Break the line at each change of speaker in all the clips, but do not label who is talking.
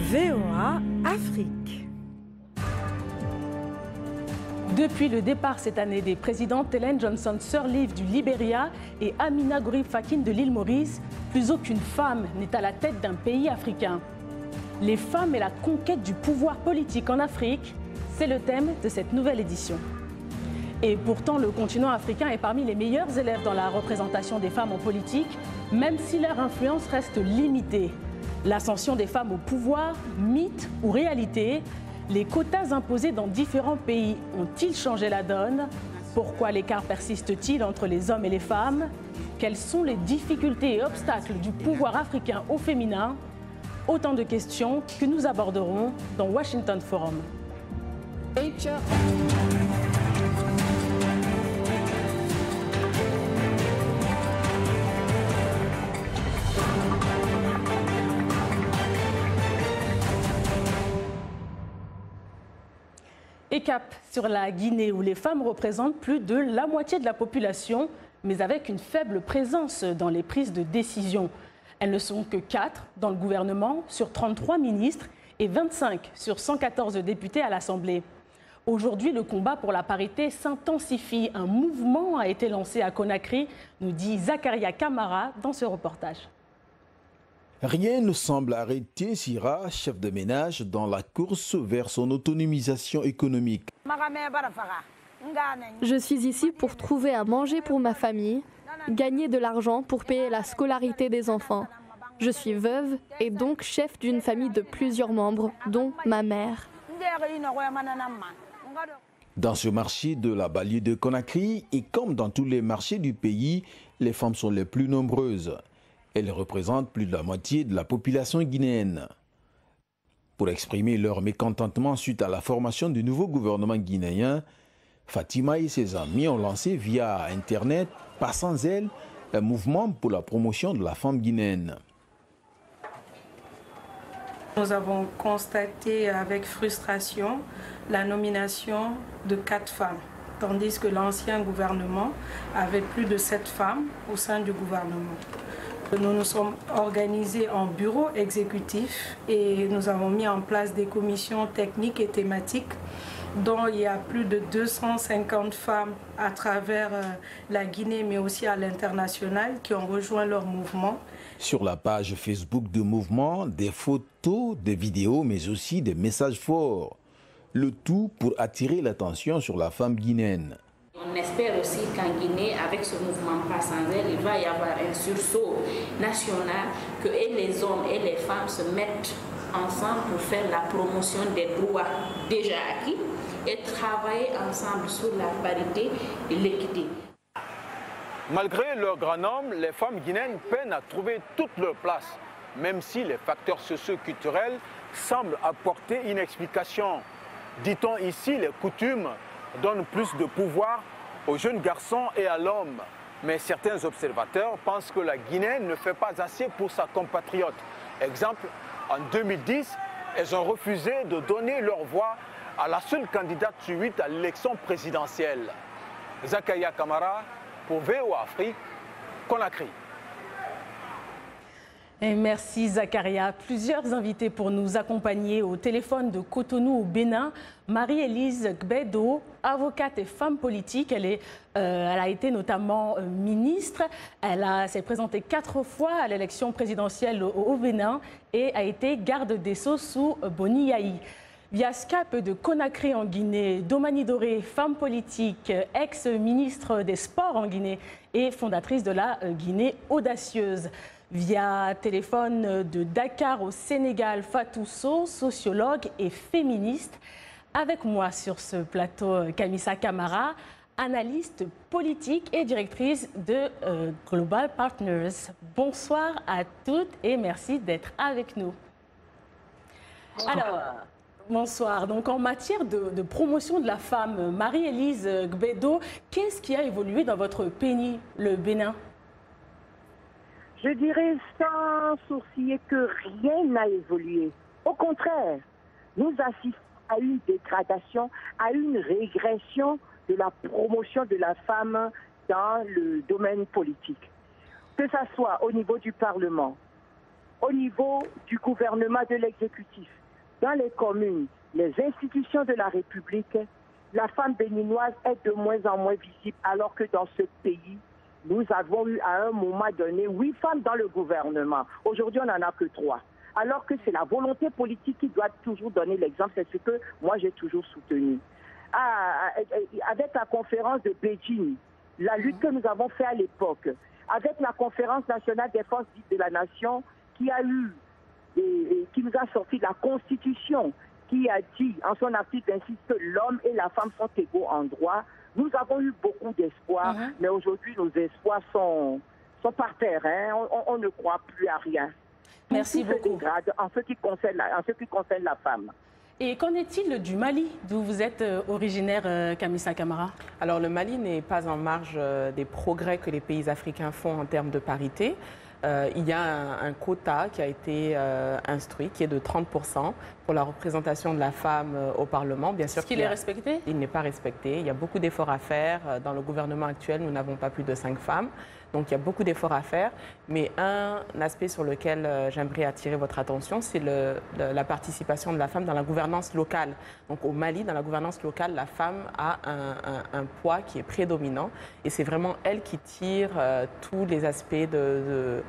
VOA Afrique.
Depuis le départ cette année des présidentes Ellen Johnson Sirleaf du Libéria et Amina Gorib Fakim de l'île Maurice, plus aucune femme n'est à la tête d'un pays africain. Les femmes et la conquête du pouvoir politique en Afrique, c'est le thème de cette nouvelle édition. Et pourtant, le continent africain est parmi les meilleurs élèves dans la représentation des femmes en politique, même si leur influence reste limitée. L'ascension des femmes au pouvoir, mythe ou réalité? Les quotas imposés dans différents pays ont-ils changé la donne? Pourquoi l'écart persiste-t-il entre les hommes et les femmes? Quelles sont les difficultés et obstacles du pouvoir africain au féminin? Autant de questions que nous aborderons dans Washington Forum. Et cap sur la Guinée où les femmes représentent plus de la moitié de la population, mais avec une faible présence dans les prises de décision. Elles ne sont que 4 dans le gouvernement sur 33 ministres et 25 sur 114 députés à l'Assemblée. Aujourd'hui, le combat pour la parité s'intensifie. Un mouvement a été lancé à Conakry, nous dit Zakaria Kamara dans ce reportage.
Rien ne semble arrêter Sira, chef de ménage, dans la course vers son autonomisation économique.
Je suis ici pour trouver à manger pour ma famille, gagner de l'argent pour payer la scolarité des enfants. Je suis veuve et donc chef d'une famille de plusieurs membres, dont ma mère.
Dans ce marché de la banlieue de Conakry, et comme dans tous les marchés du pays, les femmes sont les plus nombreuses. Elles représentent plus de la moitié de la population guinéenne. Pour exprimer leur mécontentement suite à la formation du nouveau gouvernement guinéen, Fatima et ses amis ont lancé via Internet, pas sans elle, un mouvement pour la promotion de la femme guinéenne.
Nous avons constaté avec frustration la nomination de 4 femmes, tandis que l'ancien gouvernement avait plus de 7 femmes au sein du gouvernement. Nous nous sommes organisés en bureau exécutif et nous avons mis en place des commissions techniques et thématiques dont il y a plus de 250 femmes à travers la Guinée mais aussi à l'international qui ont rejoint leur mouvement.
Sur la page Facebook du mouvement, des photos, des vidéos mais aussi des messages forts. Le tout pour attirer l'attention sur la femme guinéenne.
On espère aussi qu'en Guinée, avec ce mouvement Pas sans elle, il va y avoir un sursaut national, que et les hommes et les femmes se mettent ensemble pour faire la promotion des droits déjà acquis et travailler ensemble sur la parité et l'équité.
Malgré leur grand nombre, les femmes guinéennes peinent à trouver toute leur place, même si les facteurs socio-culturels semblent apporter une explication. Dit-on ici, les coutumes donnent plus de pouvoir aux jeunes garçons et à l'homme. Mais certains observateurs pensent que la Guinée ne fait pas assez pour sa compatriote. Exemple, en 2010, elles ont refusé de donner leur voix à la seule candidate suite à l'élection présidentielle. Zakaria Kamara pour VOA Afrique, Conakry.
Et merci Zakaria. Plusieurs invités pour nous accompagner au téléphone de Cotonou au Bénin. Marie-Élise Gbedo, avocate et femme politique. Elle a été notamment ministre. Elle s'est présentée 4 fois à l'élection présidentielle au Bénin et a été garde des Sceaux sous Boni Yayi. Via Skype de Conakry en Guinée, Domani Doré, femme politique, ex-ministre des Sports en Guinée et fondatrice de la Guinée audacieuse. Via téléphone de Dakar au Sénégal, Fatou Sow, sociologue et féministe. Avec moi sur ce plateau, Kamisa Kamara, analyste politique et directrice de Global Partners. Bonsoir à toutes et merci d'être avec nous. Alors, bonsoir. Donc, en matière de promotion de la femme, Marie-Élise Gbedo, qu'est-ce qui a évolué dans votre pays, le Bénin?
Je dirais sans sourciller que rien n'a évolué. Au contraire, nous assistons à une dégradation, à une régression de la promotion de la femme dans le domaine politique. Que ce soit au niveau du Parlement, au niveau du gouvernement de l'exécutif, dans les communes, les institutions de la République, la femme béninoise est de moins en moins visible, alors que dans ce pays, nous avons eu à un moment donné 8 femmes dans le gouvernement. Aujourd'hui, on n'en a que 3. Alors que c'est la volonté politique qui doit toujours donner l'exemple, c'est ce que moi j'ai toujours soutenu. Avec la conférence de Beijing, la lutte que nous avons faite à l'époque, avec la conférence nationale des forces vives de la nation qui a eu, qui nous a sorti la Constitution, qui a dit en son article ainsi que l'homme et la femme sont égaux en droit. Nous avons eu beaucoup d'espoir, mais aujourd'hui nos espoirs sont par terre. Hein. On ne croit plus à rien.
Merci
beaucoup. Se dégrade en ce qui concerne la femme.
Et qu'en est-il du Mali, d'où vous êtes originaire, Kamissa Camara?
Alors le Mali n'est pas en marge des progrès que les pays africains font en termes de parité. Il y a un quota qui a été instruit, qui est de 30% pour la représentation de la femme au Parlement. Bien sûr,
est-ce qu'il est respecté?
Il n'est pas respecté. Il y a beaucoup d'efforts à faire. Dans le gouvernement actuel, nous n'avons pas plus de 5 femmes. Donc il y a beaucoup d'efforts à faire. Mais un aspect sur lequel j'aimerais attirer votre attention, c'est la participation de la femme dans la gouvernance locale. Donc au Mali, dans la gouvernance locale, la femme a un poids qui est prédominant. Et c'est vraiment elle qui tire tous les aspects de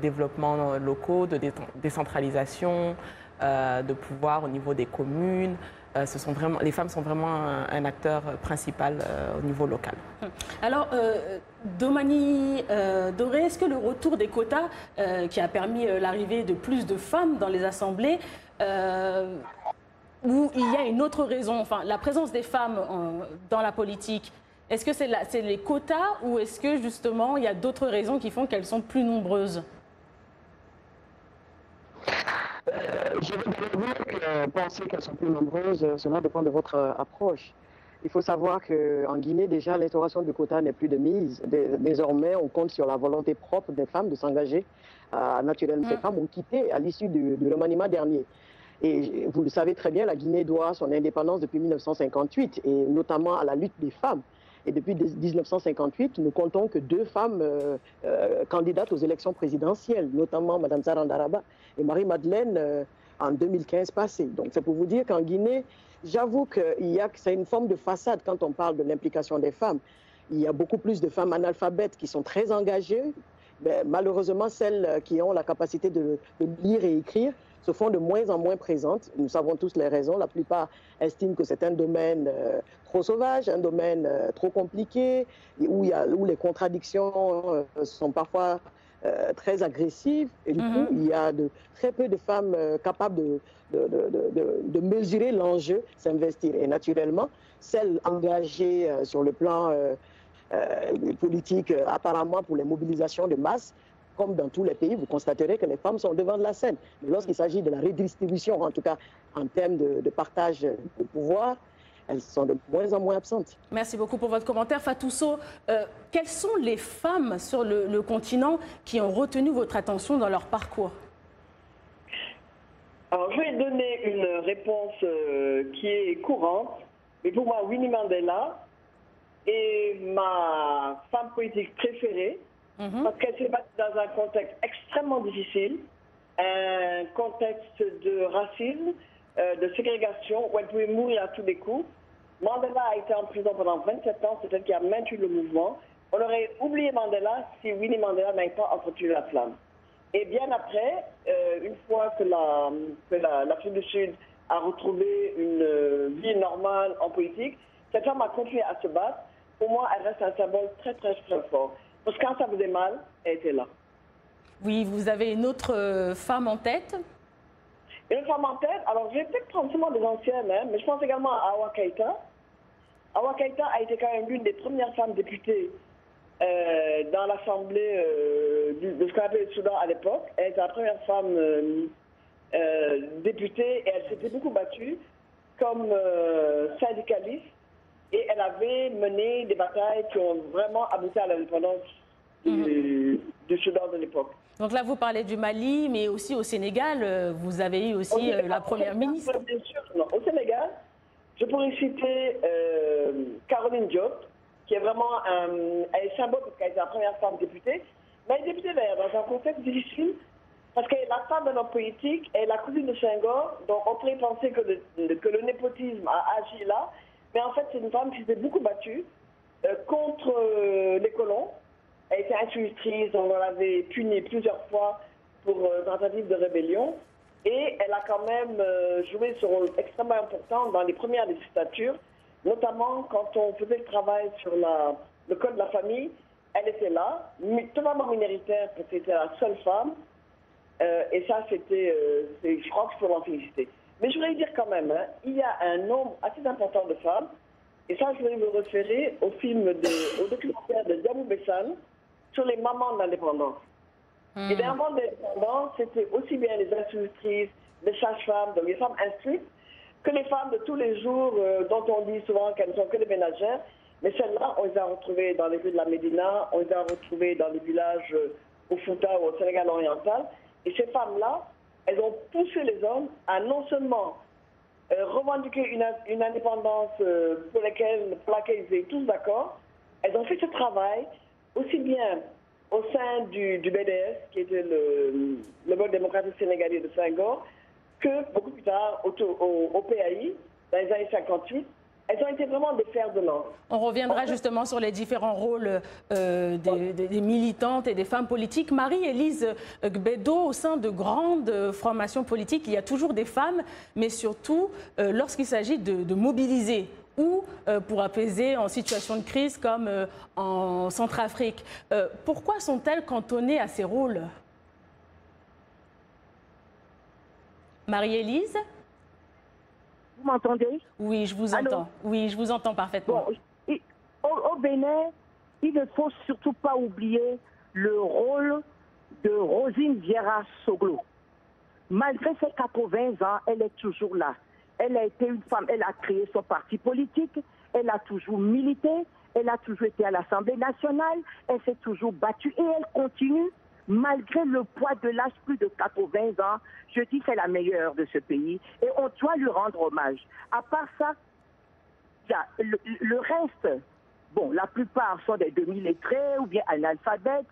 développement locaux, de décentralisation, de pouvoir au niveau des communes. Les femmes sont vraiment un acteur principal au niveau local.
Alors, Domani Doré, est-ce que le retour des quotas qui a permis l'arrivée de plus de femmes dans les assemblées, où il y a une autre raison, enfin la présence des femmes dans la politique, est-ce que c'est les quotas ou est-ce que justement il y a d'autres raisons qui font qu'elles sont plus nombreuses?
Je voudrais dire que penser qu'elles sont plus nombreuses, cela dépend de votre approche. Il faut savoir qu'en Guinée, déjà, l'instauration du quota n'est plus de mise. Désormais, on compte sur la volonté propre des femmes de s'engager. Naturellement, ces femmes ont quitté à l'issue du remaniement dernier. Et vous le savez très bien, la Guinée doit son indépendance depuis 1958, et notamment à la lutte des femmes. Et depuis 1958, nous comptons que 2 femmes candidates aux élections présidentielles, notamment Mme Zarandaraba et Marie-Madeleine en 2015 passé. Donc c'est pour vous dire qu'en Guinée, j'avoue que c'est une forme de façade quand on parle de l'implication des femmes. Il y a beaucoup plus de femmes analphabètes qui sont très engagées. Mais malheureusement, celles qui ont la capacité de lire et écrire se font de moins en moins présentes. Nous savons tous les raisons. La plupart estiment que c'est un domaine trop sauvage, un domaine trop compliqué, où les contradictions sont parfois très agressives. Et du coup, il y a très peu de femmes capables de mesurer l'enjeu, s'investir. Et naturellement, celles engagées sur le plan politique, apparemment pour les mobilisations de masse, comme dans tous les pays, vous constaterez que les femmes sont devant de la scène. Mais lorsqu'il s'agit de la redistribution, en tout cas en termes de partage de pouvoir, elles sont de moins en moins absentes.
Merci beaucoup pour votre commentaire. Fatousso, quelles sont les femmes sur le continent qui ont retenu votre attention dans leur parcours?
Alors, je vais donner une réponse qui est courante. Mais pour moi, Winnie Mandela est ma femme politique préférée. Parce qu'elle s'est battue dans un contexte extrêmement difficile, un contexte de racisme, de ségrégation, où elle pouvait mourir à tous les coups. Mandela a été en prison pendant 27 ans, c'est elle qui a maintenu le mouvement. On aurait oublié Mandela si Winnie Mandela n'avait pas entretenu la flamme. Et bien après, une fois que l'Afrique du Sud a retrouvé une vie normale en politique, cette femme a continué à se battre. Pour moi, elle reste un symbole très, très, très fort. Parce que quand ça faisait mal, elle était là.
Oui, vous avez une autre femme en tête?
Une femme en tête? Alors, je vais peut-être prendre seulement des anciennes, hein, mais je pense également à Awa Keïta. Awa Keïta a été quand même l'une des premières femmes députées dans l'Assemblée de ce qu'on appelait le Soudan à l'époque. Elle était la première femme députée et elle s'était beaucoup battue comme syndicaliste. Et elle avait mené des batailles qui ont vraiment abouti à l'indépendance du Soudan de l'époque.
Donc là, vous parlez du Mali, mais aussi au Sénégal, vous avez eu aussi la première ministre.
Bien sûr, non. Au Sénégal, je pourrais citer Caroline Diop, qui est vraiment elle est symbole parce qu'elle était la première femme députée. Mais elle est députée d'ailleurs dans un contexte difficile Parce que la femme dans notre politique est la cousine de Senghor, donc on pourrait penser que le népotisme a agi là, mais en fait c'est une femme qui s'est beaucoup battue contre les colons. Elle était institutrice, on l'avait punie plusieurs fois pour tentative de rébellion, et elle a quand même joué ce rôle extrêmement important dans les premières législatures, notamment quand on faisait le travail sur le code de la famille. Elle était là, totalement minoritaire, parce que c'était la seule femme. Et ça, je crois qu'il faut l'en féliciter. Mais je voudrais dire quand même, hein, il y a un nombre assez important de femmes, et ça, je voudrais vous référer au documentaire de Diamou Bessan sur les mamans de l'indépendance. Et les mamans de l'indépendance, c'était aussi bien les institutrices, les sages-femmes, donc les femmes instruites, que les femmes de tous les jours, dont on dit souvent qu'elles ne sont que des ménagères. Mais celles-là, on les a retrouvées dans les rues de la Médina, on les a retrouvées dans les villages au Fouta ou au Sénégal oriental. Et ces femmes-là, elles ont poussé les hommes à non seulement revendiquer une indépendance pour laquelle ils étaient tous d'accord, elles ont fait ce travail aussi bien au sein du BDS, qui était le Bloc démocratique sénégalais de Senghor, que beaucoup plus tard au PAI, dans les années 58. Elles ont été vraiment des fers de lance.
On reviendra justement sur les différents rôles des militantes et des femmes politiques. Marie-Élise Gbedo, au sein de grandes formations politiques, il y a toujours des femmes, mais surtout lorsqu'il s'agit de mobiliser ou pour apaiser en situation de crise comme en Centrafrique. Pourquoi sont-elles cantonnées à ces rôles? Marie-Élise?
Vous m'entendez?
Oui, je vous entends. Oui, je vous entends parfaitement.
Bon, au Bénin, il ne faut surtout pas oublier le rôle de Rosine Vieira Soglo. Malgré ses 80 ans, elle est toujours là. Elle a été une femme, elle a créé son parti politique, elle a toujours milité, elle a toujours été à l'Assemblée nationale, elle s'est toujours battue et elle continue. Malgré le poids de l'âge, plus de 80 ans, je dis que c'est la meilleure de ce pays et on doit lui rendre hommage. À part ça, le reste, bon, la plupart sont des demi-lettrés ou bien analphabètes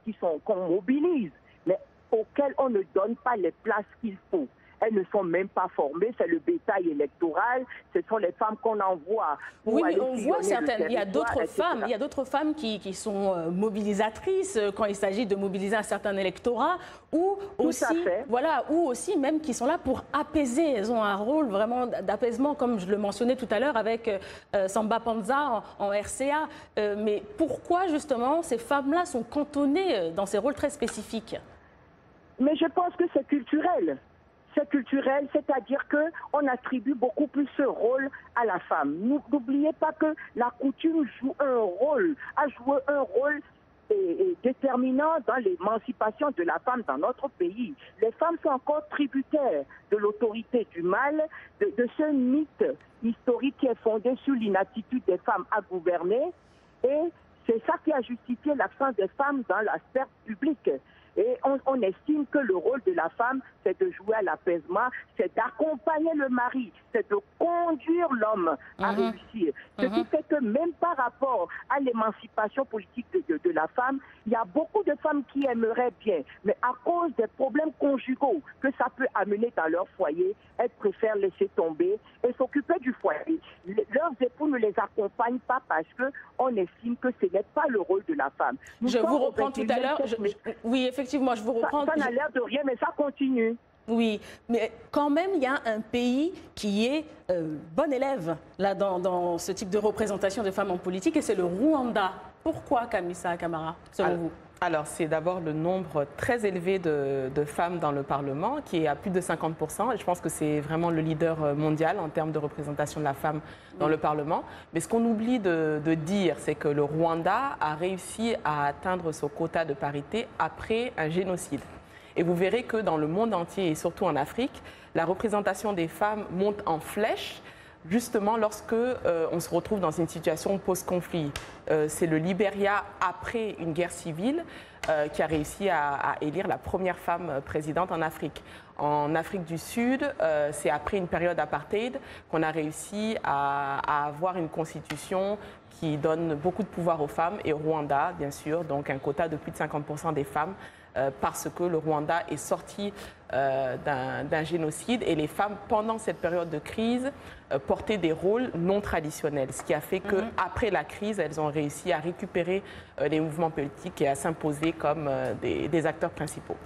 qu'on mobilise, mais auxquels on ne donne pas les places qu'il faut. Elles ne sont même pas formées, c'est le bétail électoral, ce sont les femmes qu'on envoie.
Oui, mais on voit certaines, il y a d'autres femmes qui sont mobilisatrices quand il s'agit de mobiliser un certain électorat, ou aussi même qui sont là pour apaiser. Elles ont un rôle vraiment d'apaisement, comme je le mentionnais tout à l'heure avec Samba Panza en RCA. Mais pourquoi justement ces femmes-là sont cantonnées dans ces rôles très spécifiques?
Mais je pense que c'est culturel. C'est culturel, c'est-à-dire qu'on attribue beaucoup plus ce rôle à la femme. N'oubliez pas que la coutume a joué un rôle déterminant dans l'émancipation de la femme dans notre pays. Les femmes sont encore tributaires de l'autorité du mâle, de ce mythe historique qui est fondé sur l'inaptitude des femmes à gouverner. Et c'est ça qui a justifié l'absence des femmes dans la sphère publique. Et on estime que le rôle de la femme, c'est de jouer à l'apaisement, c'est d'accompagner le mari, c'est de conduire l'homme à réussir. Ce qui fait que même par rapport à l'émancipation politique de la femme, il y a beaucoup de femmes qui aimeraient bien, mais à cause des problèmes conjugaux que ça peut amener dans leur foyer, elles préfèrent laisser tomber et s'occuper du foyer. Leurs époux ne les accompagnent pas parce qu'on estime que ce n'est pas le rôle de la femme.
Je vous reprends tout à l'heure. Oui, effectivement, je vous reprends.
Ça n'a l'air de rien, mais ça continue.
Oui, mais quand même, il y a un pays qui est bon élève là, dans ce type de représentation de femmes en politique, et c'est le Rwanda. Pourquoi, Kamisa Kamara, selon vous?
Alors, c'est d'abord le nombre très élevé de femmes dans le Parlement, qui est à plus de 50%. Et je pense que c'est vraiment le leader mondial en termes de représentation de la femme dans le Parlement. Mais ce qu'on oublie de dire, c'est que le Rwanda a réussi à atteindre son quota de parité après un génocide. Et vous verrez que dans le monde entier, et surtout en Afrique, la représentation des femmes monte en flèche, justement lorsque on se retrouve dans une situation post-conflit. C'est le Libéria, après une guerre civile, qui a réussi à élire la première femme présidente en Afrique. En Afrique du Sud, c'est après une période apartheid qu'on a réussi à avoir une constitution qui donne beaucoup de pouvoir aux femmes, et au Rwanda, bien sûr, donc un quota de plus de 50% des femmes parce que le Rwanda est sorti d'un génocide et les femmes, pendant cette période de crise, portaient des rôles non traditionnels, ce qui a fait qu'après la crise, elles ont réussi à récupérer les mouvements politiques et à s'imposer comme des acteurs principaux.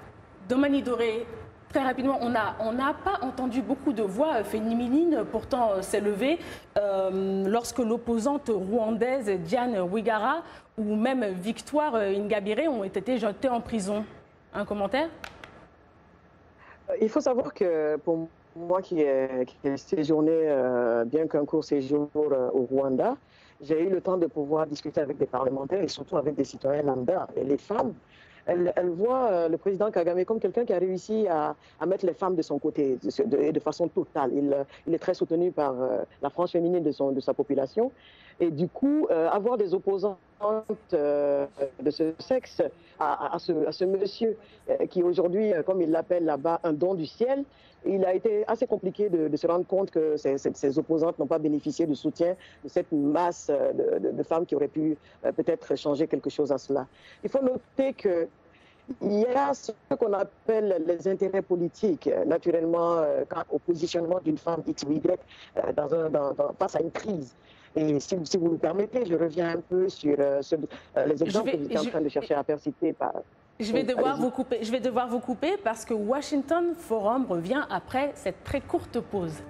Domani Doré, très rapidement, on n'a pas entendu beaucoup de voix féminines pourtant s'élever lorsque l'opposante rwandaise Diane Rwigara ou même Victoire Ingabire ont été jetées en prison. Un commentaire?
Il faut savoir que pour moi qui ai séjourné, bien qu'un court séjour au Rwanda, j'ai eu le temps de pouvoir discuter avec des parlementaires et surtout avec des citoyens lambda. Et les femmes, elles voient le président Kagame comme quelqu'un qui a réussi à mettre les femmes de son côté de façon totale. Il est très soutenu par la frange féminine de sa population. Et du coup, avoir des opposantes de ce sexe à ce monsieur qui aujourd'hui, comme il l'appelle là-bas, un don du ciel, il a été assez compliqué de se rendre compte que ces opposantes n'ont pas bénéficié du soutien de cette masse de femmes qui auraient pu peut-être changer quelque chose à cela. Il faut noter que il y a ce qu'on appelle les intérêts politiques, naturellement, au positionnement d'une femme X ou Y face à une crise. Et si vous me permettez, je reviens un peu sur les exemples que vous étiez en train de chercher à faire citer par...
Je vais devoir vous couper parce que Washington Forum revient après cette très courte pause.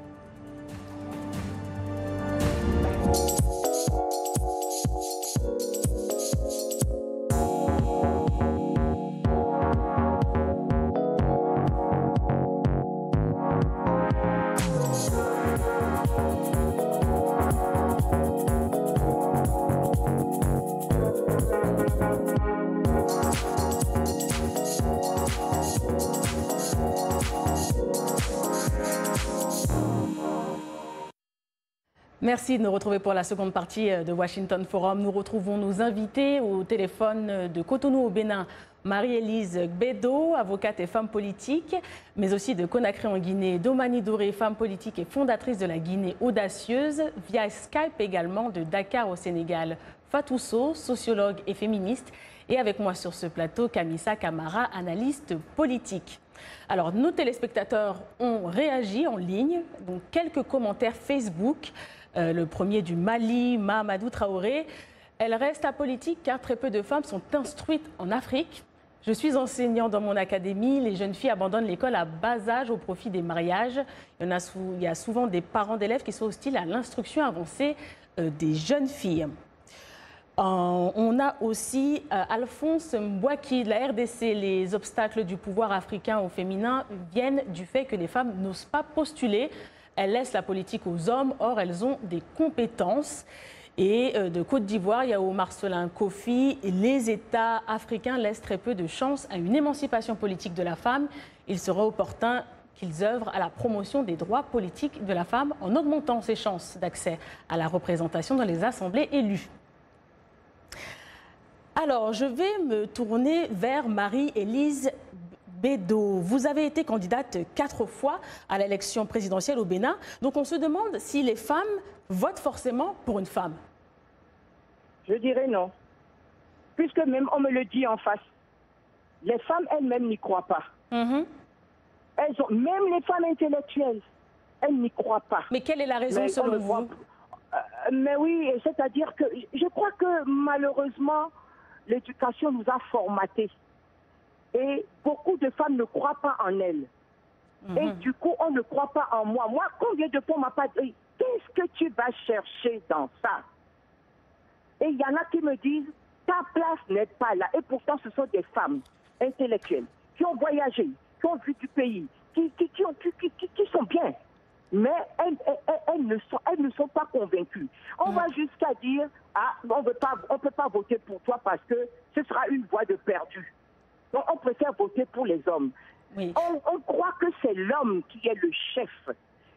Merci de nous retrouver pour la seconde partie de Washington Forum. Nous retrouvons nos invités au téléphone de Cotonou au Bénin. Marie-Élise Gbedo, avocate et femme politique, mais aussi de Conakry en Guinée. Domani Doré, femme politique et fondatrice de la Guinée audacieuse. Via Skype également de Dakar au Sénégal. Fatou Sow, sociologue et féministe. Et avec moi sur ce plateau, Kamissa Camara, analyste politique. Alors, nos téléspectateurs ont réagi en ligne. Donc, quelques commentaires Facebook. Le premier du Mali, Mahamadou Traoré. Elle reste apolitique car très peu de femmes sont instruites en Afrique. Je suis enseignant dans mon académie. Les jeunes filles abandonnent l'école à bas âge au profit des mariages. Il y a souvent des parents d'élèves qui sont hostiles à l'instruction avancée des jeunes filles. On a aussi Alphonse Mbouaki de la RDC. Les obstacles du pouvoir africain au féminin viennent du fait que les femmes n'osent pas postuler. Elles laissent la politique aux hommes, or elles ont des compétences. Et de Côte d'Ivoire, il y a Marcelin Kofi. Les États africains laissent très peu de chance à une émancipation politique de la femme. Il sera opportun qu'ils œuvrent à la promotion des droits politiques de la femme en augmentant ses chances d'accès à la représentation dans les assemblées élues. Alors, je vais me tourner vers Marie-Élise Gbedo. Vous avez été candidate 4 fois à l'élection présidentielle au Bénin. Donc, on se demande si les femmes votent forcément pour une femme.
Je dirais non. Puisque même on me le dit en face. Les femmes elles-mêmes n'y croient pas. Même les femmes intellectuelles, elles n'y croient pas.
Mais quelle est la raison selon vous?
Mais oui, c'est-à-dire que je crois que malheureusement, l'éducation nous a formatés. Et beaucoup de femmes ne croient pas en elles. Et du coup, on ne croit pas en moi. Moi, combien de fois on m'a pas dit, qu'est-ce que tu vas chercher dans ça? Et il y en a qui me disent, ta place n'est pas là. Et pourtant, ce sont des femmes intellectuelles qui ont voyagé, qui ont vu du pays, qui sont bien. Mais elles ne sont pas convaincues. On va jusqu'à dire, on ne peut pas voter pour toi parce que ce sera une voie de perdu. Donc on préfère voter pour les hommes. Oui. On croit que c'est l'homme qui est le chef.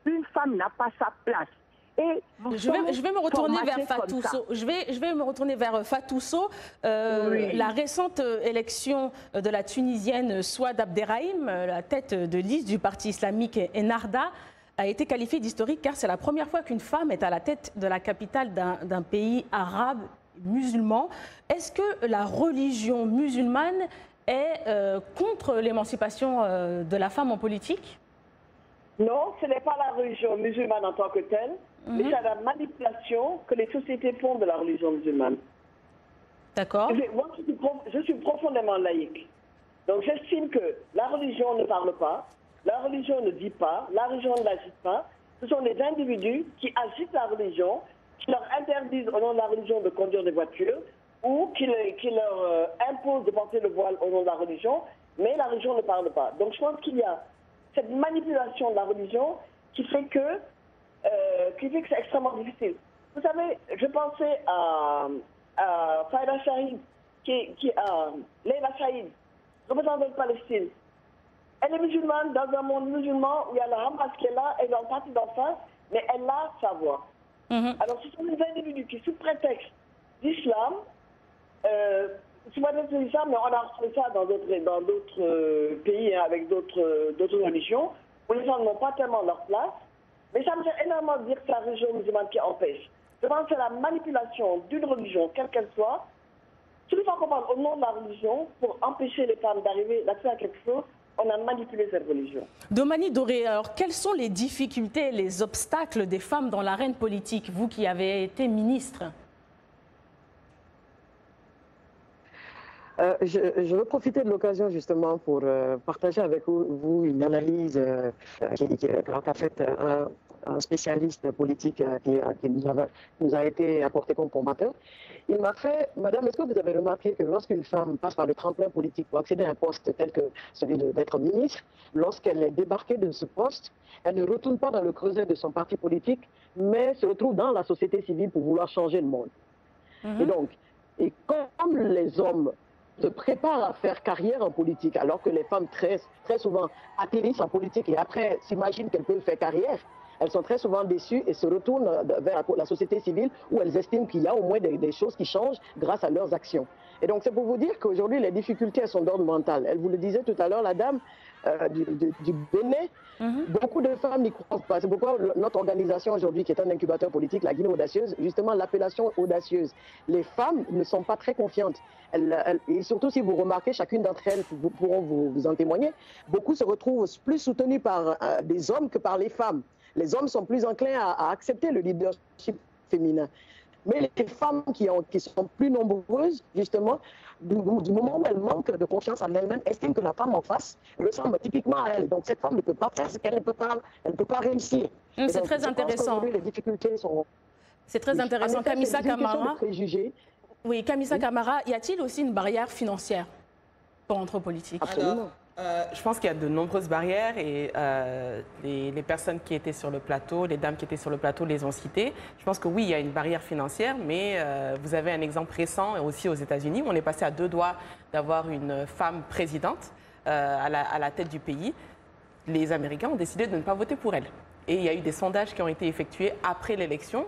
Une femme n'a pas sa place. Et
je vais me retourner vers Fatou Sow. Je vais me retourner vers Fatou Sow. Oui. La récente élection de la Tunisienne Souad Abderrahim, la tête de liste du parti islamique Ennahda, a été qualifiée d'historique car c'est la première fois qu'une femme est à la tête de la capitale d'un pays arabe musulman. Est-ce que la religion musulmane est contre l'émancipation de la femme en politique?
Non, ce n'est pas la religion musulmane en tant que telle, mais c'est la manipulation que les sociétés font de la religion musulmane.
D'accord.
Moi, je suis profondément laïque. Donc j'estime que la religion ne parle pas, la religion ne dit pas, la religion ne l'agite pas. Ce sont les individus qui agitent la religion, qui leur interdisent au nom de la religion de conduire des voitures ou qui leur imposent de porter le voile au nom de la religion, mais la religion ne parle pas. Donc je pense qu'il y a cette manipulation de la religion qui fait que c'est extrêmement difficile. Vous savez, je pensais à Faïda Shahid, Leila Shahid, représentante de Palestine. Elle est musulmane dans un monde musulman où il y a la Hamas qui est là et dans le parti d'en face, mais elle a sa voix. Alors ce sont des individus qui, sous prétexte d'islam, sous prétexte d'islam, mais on a retrouvé ça dans d'autres pays hein, avec d'autres religions, où les gens n'ont pas tellement leur place. Mais ça me fait énormément dire que c'est la religion musulmane qui empêche. Je pense que c'est la manipulation d'une religion, quelle qu'elle soit, tout le temps qu'on parle au nom de la religion pour empêcher les femmes d'arriver d'accès à quelque chose. On a manipulé cette religion.
Domani Doré, alors quelles sont les difficultés, les obstacles des femmes dans l'arène politique, vous qui avez été ministre?
Je veux profiter de l'occasion justement pour partager avec vous une analyse qu'a faite un spécialiste politique qui nous a été apporté comme formateur. Il m'a fait, Madame, est-ce que vous avez remarqué que lorsqu'une femme passe par le tremplin politique pour accéder à un poste tel que celui d'être ministre, lorsqu'elle est débarquée de ce poste, elle ne retourne pas dans le creuset de son parti politique, mais se retrouve dans la société civile pour vouloir changer le monde. Et comme les hommes se préparent à faire carrière en politique, alors que les femmes très souvent atterrissent en politique et après s'imaginent qu'elles peuvent faire carrière, elles sont très souvent déçues et se retournent vers la société civile où elles estiment qu'il y a au moins des choses qui changent grâce à leurs actions. Et donc c'est pour vous dire qu'aujourd'hui les difficultés elles sont d'ordre mental. Elle vous le disait tout à l'heure, la dame du Bénin, beaucoup de femmes n'y croient pas. C'est pourquoi notre organisation aujourd'hui qui est un incubateur politique, la Guinée audacieuse, justement l'appellation audacieuse. Les femmes ne sont pas très confiantes. Et surtout si vous remarquez, chacune d'entre elles pourront vous en témoigner, beaucoup se retrouvent plus soutenues par des hommes que par les femmes. Les hommes sont plus enclins à accepter le leadership féminin. Mais les femmes qui sont plus nombreuses, justement, du moment où elles manquent de confiance en elles-mêmes, estiment que la femme en face ressemble typiquement à elle. Donc cette femme ne peut pas faire ce qu'elle ne peut pas réussir.
C'est très intéressant.
Les difficultés sont...
C'est très intéressant. Kamisa Camara. Oui, Kamisa Camara, y a-t-il aussi une barrière financière pour entrer en politique?
Absolument.
Je pense qu'il y a de nombreuses barrières et les personnes qui étaient sur le plateau, les dames qui étaient sur le plateau les ont citées. Je pense que oui, il y a une barrière financière, mais vous avez un exemple récent aussi aux États-Unis où on est passé à 2 doigts d'avoir une femme présidente à la tête du pays. Les Américains ont décidé de ne pas voter pour elle. Et il y a eu des sondages qui ont été effectués après l'élection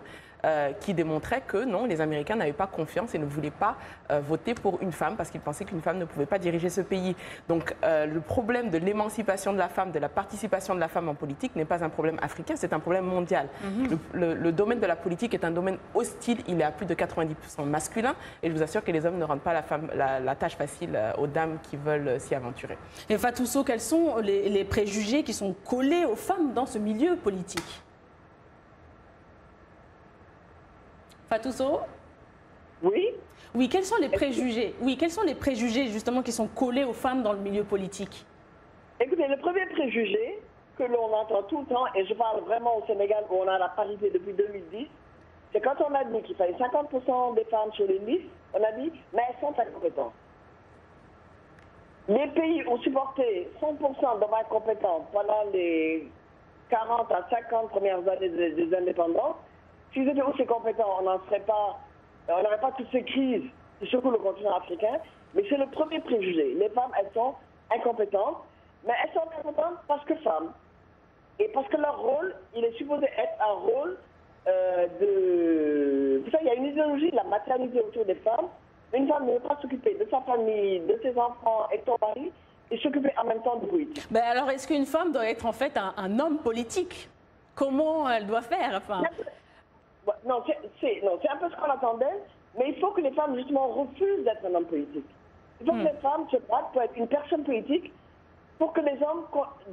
qui démontraient que non, les Américains n'avaient pas confiance et ne voulaient pas voter pour une femme parce qu'ils pensaient qu'une femme ne pouvait pas diriger ce pays. Donc le problème de l'émancipation de la femme, de la participation de la femme en politique n'est pas un problème africain, c'est un problème mondial. Le domaine de la politique est un domaine hostile, il est à plus de 90% masculin et je vous assure que les hommes ne rendent pas la tâche facile aux dames qui veulent s'y aventurer.
Et Fatousso, quels sont les préjugés qui sont collés aux femmes dans ce milieu politique? Fatousso?
Oui.
Oui, quels sont les préjugés? Oui, quels sont les préjugés justement qui sont collés aux femmes dans le milieu politique?
Écoutez, le premier préjugé que l'on entend tout le temps, et je parle vraiment au Sénégal où on a la parité depuis 2010, c'est quand on a dit qu'il fallait 50% des femmes sur les listes, on a dit, mais elles sont incompétentes. Les pays ont supporté 100% d'hommes incompétents pendant les 40 à 50 premières années des indépendances. S'ils étaient aussi compétents, on n'aurait pas toutes ces crises qui secouent le continent africain. Mais c'est le premier préjugé. Les femmes, elles sont incompétentes, mais elles sont incompétentes parce que femmes. Et parce que leur rôle, il est supposé être un rôle de... Vous savez, il y a une idéologie de la maternité autour des femmes. Une femme ne veut pas s'occuper de sa famille, de ses enfants et de son mari, et s'occuper en même temps de politique.
Ben alors, est-ce qu'une femme doit être en fait un homme politique? Comment elle doit faire enfin...
Non, c'est un peu ce qu'on attendait, mais il faut que les femmes, justement, refusent d'être un homme politique. Il faut que les femmes se battent pour être une personne politique, pour que les hommes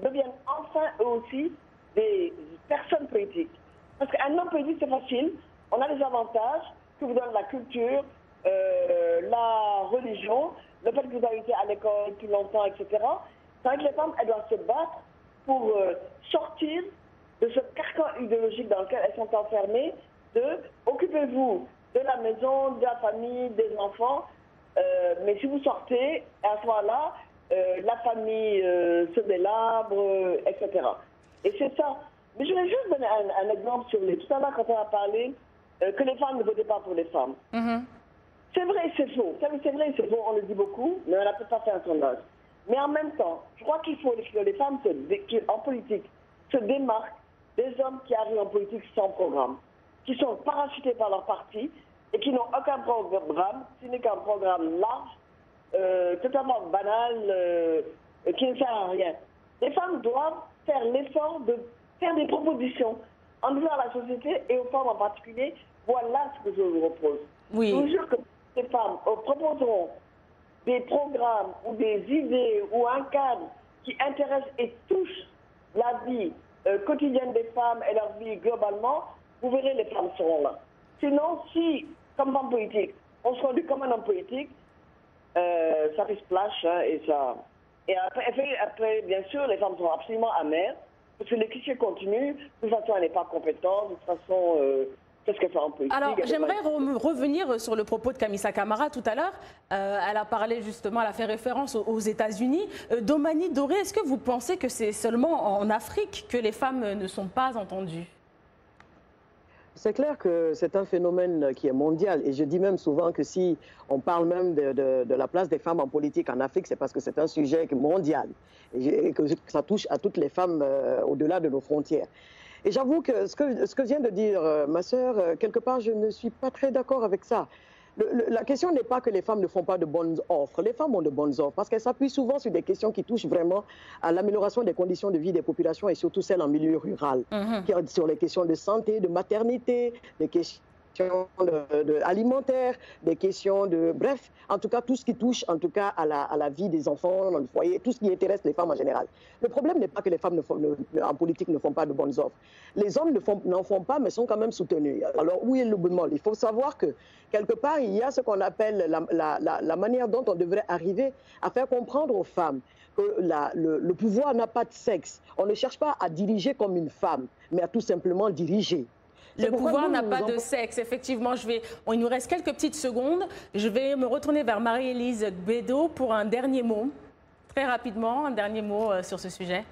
deviennent enfin eux aussi des personnes politiques. Parce qu'un homme politique, c'est facile. On a des avantages que vous donne la culture, la religion, le fait que vous avez été à l'école plus longtemps, etc. C'est vrai que les femmes, elles doivent se battre pour sortir de ce carcan idéologique dans lequel elles sont enfermées, de occupez-vous de la maison, de la famille, des enfants, mais si vous sortez, à ce moment-là, la famille se délabre, etc. Et c'est ça. Mais je vais juste donner un exemple sur tout à l'heure quand on a parlé que les femmes ne votaient pas pour les femmes. C'est vrai et c'est faux. C'est vrai et c'est faux, on le dit beaucoup, mais on n'a peut-être pas fait un sondage. Mais en même temps, je crois qu'il faut que les femmes en politique se démarquent des hommes qui arrivent en politique sans programme, qui sont parachutés par leur parti et qui n'ont aucun programme, ce n'est qu'un programme large, totalement banal, qui ne sert à rien. Les femmes doivent faire l'effort de faire des propositions en disant à la société et aux femmes en particulier, voilà ce que je vous propose.
Oui.
Je vous jure que ces femmes proposeront des programmes ou des idées ou un cadre qui intéresse et touche la vie quotidienne des femmes et leur vie globalement, vous verrez, les femmes seront là. Sinon, si, comme femme politique, on se conduit comme un homme politique, ça fait splash, hein, et ça... Et après, bien sûr, les femmes sont absolument amères, parce que les clichés continuent, de toute façon, elle n'est pas compétente, de toute façon, qu'est-ce qu'elle fait en politique?
Alors, j'aimerais revenir sur le propos de Kamisa Camara tout à l'heure. Elle a parlé justement, elle a fait référence aux États-Unis. Domani Doré, est-ce que vous pensez que c'est seulement en Afrique que les femmes ne sont pas entendues?
C'est clair que c'est un phénomène qui est mondial. Et je dis même souvent que si on parle même de la place des femmes en politique en Afrique, c'est parce que c'est un sujet mondial. Et que ça touche à toutes les femmes au-delà de nos frontières. Et j'avoue que ce que vient de dire ma sœur, quelque part, je ne suis pas très d'accord avec ça. La question n'est pas que les femmes ne font pas de bonnes offres. Les femmes ont de bonnes offres parce qu'elles s'appuient souvent sur des questions qui touchent vraiment à l'amélioration des conditions de vie des populations et surtout celles en milieu rural, sur les questions de santé, de maternité, des questions alimentaires, des questions de... Bref, en tout cas, tout ce qui touche en tout cas à la vie des enfants dans le foyer, tout ce qui intéresse les femmes en général. Le problème n'est pas que les femmes en politique ne font pas de bonnes offres. Les hommes n'en font pas, mais sont quand même soutenus. Alors, où est le bémol? Il faut savoir que, quelque part, il y a ce qu'on appelle la manière dont on devrait arriver à faire comprendre aux femmes que le pouvoir n'a pas de sexe. On ne cherche pas à diriger comme une femme, mais à tout simplement diriger.
Le pouvoir n'a pas de sexe. Effectivement, il nous reste quelques petites secondes. Je vais me retourner vers Marie-Élise Gbedo pour un dernier mot. Très rapidement, un dernier mot sur ce sujet.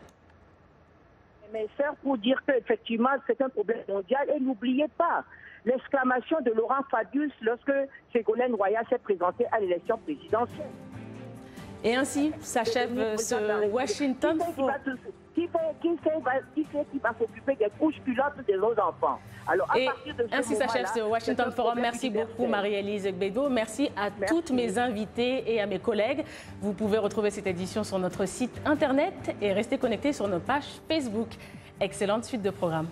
Mes sœurs, pour dire qu'effectivement, c'est un problème mondial. Et n'oubliez pas l'exclamation de Laurent Fabius lorsque Ségolène Royal s'est présentée à l'élection présidentielle.
Et ainsi s'achève ce Washington Forum.
Qui va s'occuper des couches culottes de nos enfants? Alors, à partir de ce
ainsi s'achève ce Washington Forum. Merci beaucoup Marie-Élise Gbedo. Merci à toutes mes invités et à mes collègues. Vous pouvez retrouver cette édition sur notre site internet et rester connectés sur nos pages Facebook. Excellente suite de programme.